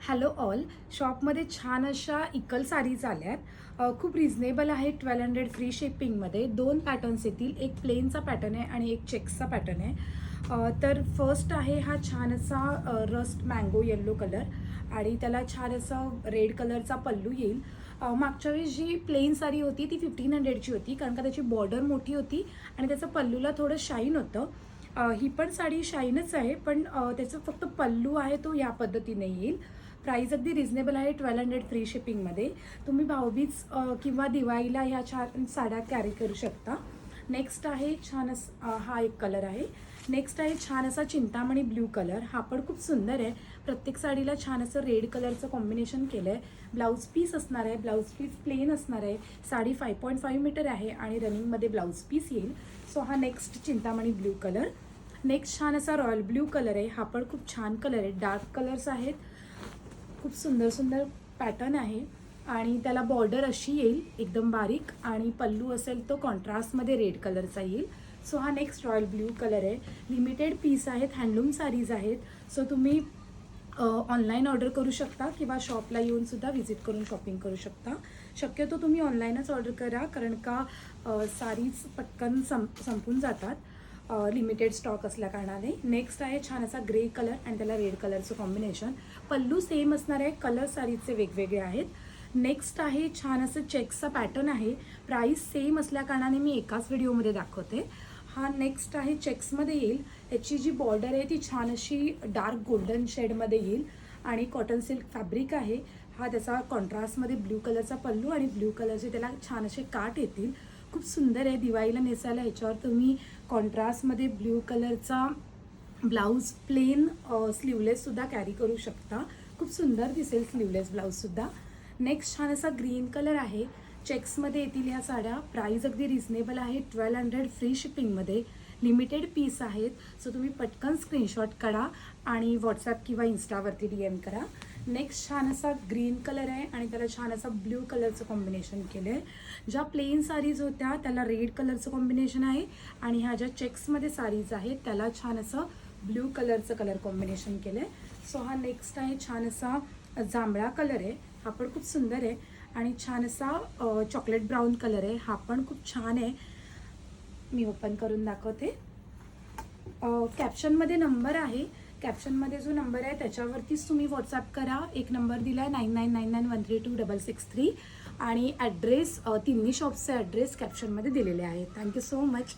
Hello all. शॉपमध्ये छान अशा इकल साडीज आल्यात. खूप रिझनेबल आहे. 1200 फ्री शिपिंगमध्ये 2 पॅटर्न्स येतील. एक प्लेनचा पॅटर्न आहे आणि एक चेक्सचा पॅटर्न आहे. तर फर्स्ट आहे हा छान असा रस्ट मँगो येल्लो कलर आणि त्याला छान असा रेड कलरचा पल्लू येईल. मागच्या वेळेस जी प्लेन साडी होती ती 1500ची होती, कारण का त्याची बॉर्डर मोठी होती आणि त्याचं पल्लूला थोडं शाईन होतं. ही पण साडी शाईनच आहे, पण त्याचं फक्त पल्लू आहे तो या पद्धतीने येईल. प्राईस अगदी रिझनेबल आहे. 1200 फ्री शिपिंगमध्ये. तुम्ही भाऊबीज किंवा दिवाळीला ह्या छान साड्या कॅरी करू शकता. नेक्स्ट आहे छान हा एक कलर आहे. नेक्स्ट आहे छान असा चिंतामणी ब्ल्यू कलर. हा पण खूप सुंदर आहे. प्रत्येक साडीला छान असं रेड कलरचं कॉम्बिनेशन केलं आहे. ब्लाऊज पीस असणार आहे. ब्लाऊज पीस प्लेन असणार आहे. साडी 5.5 मीटर आहे आणि रनिंगमध्ये ब्लाऊज पीस येईल. सो हा next Chintamani blue colour. Next छान असा रॉयल ब्ल्यू कलर आहे. हा पण खूप छान कलर आहे. डार्क कलर्स आहेत. खूप सुंदर सुंदर पॅटर्न आहे आणि त्याला बॉर्डर अशी येईल एकदम बारीक आणि पल्लू असेल तो कॉन्ट्रास्टमध्ये रेड कलरचा येईल. सो हा नेक्स्ट रॉयल ब्ल्यू कलर आहे. लिमिटेड पीस आहेत. हँडलूम साडीज आहेत. सो तुम्ही ऑनलाईन ऑर्डर करू शकता किंवा शॉपला येऊन सुद्धा व्हिजिट करून शॉपिंग करू शकता. शक्यतो तुम्ही ऑनलाईनच ऑर्डर करा, कारण का साडीज पटकन संपून जातात लिमिटेड स्टॉक असल्या कारणाने. नेक्स्ट आहे छान असा ग्रे कलर आणि त्याला रेड कलरचं कॉम्बिनेशन. पल्लू सेम असणार आहे. कलर साडीचे वेगवेगळे आहेत. नेक्स्ट आहे छान असं चेक्सचा पॅटर्न आहे. प्राईस सेम असल्या कारणाने मी एकाच व्हिडिओमध्ये दाखवते. हा नेक्स्ट आहे चेक्समध्ये येईल. याची जी बॉर्डर आहे ती छान अशी डार्क गोल्डन शेडमध्ये येईल आणि कॉटन सिल्क फॅब्रिक आहे. हा त्याचा कॉन्ट्रास्टमध्ये ब्ल्यू कलरचा पल्लू आणि ब्ल्यू कलरचे त्याला छान असे काठ येतील. खूप सुंदर आहे. दिवाळीला नेसायला ह्याच्यावर तुम्ही कॉन्ट्रास्टमध्ये ब्ल्यू कलरचा ब्लाऊज प्लेन स्लीवलेससुद्धा कॅरी करू शकता. खूप सुंदर दिसेल स्लीवलेस ब्लाऊजसुद्धा. नेक्स्ट छान असा ग्रीन कलर आहे. चेक्समध्ये येतील ह्या साड्या. प्राईस अगदी रिझनेबल आहे. 1200 फ्री शिपिंगमध्ये. लिमिटेड पीस आहेत. सो तुम्ही पटकन स्क्रीनशॉट काढा आणि व्हॉट्सॲप किंवा इन्स्टावरती DM करा. नेक्स्ट छान असा ग्रीन कलर आहे आणि त्याला छान असा ब्ल्यू कलरचं कॉम्बिनेशन केलं आहे. ज्या प्लेन साडीज होत्या त्याला रेड कलरचं कॉम्बिनेशन आहे आणि ह्या ज्या चेक्समध्ये साडीज आहेत त्याला छान असं ब्ल्यू कलरचं कलर कॉम्बिनेशन केलं आहे. सो हा नेक्स्ट आहे छान असा जांभळा कलर आहे. हा पण खूप सुंदर आहे आणि छान असा चॉकलेट ब्राऊन कलर आहे. हा पण खूप छान आहे. मी ओपन करून दाखवते. कॅप्शनमध्ये नंबर आहे. कॅप्शनमध्ये जो नंबर आहे त्याच्यावरतीच तुम्ही व्हॉट्सॲप करा. एक नंबर दिला आहे 9999132663 आणि ॲड्रेस तिन्ही शॉप्सचे ॲड्रेस कॅप्शनमध्ये दिलेले आहेत. Thank you so much.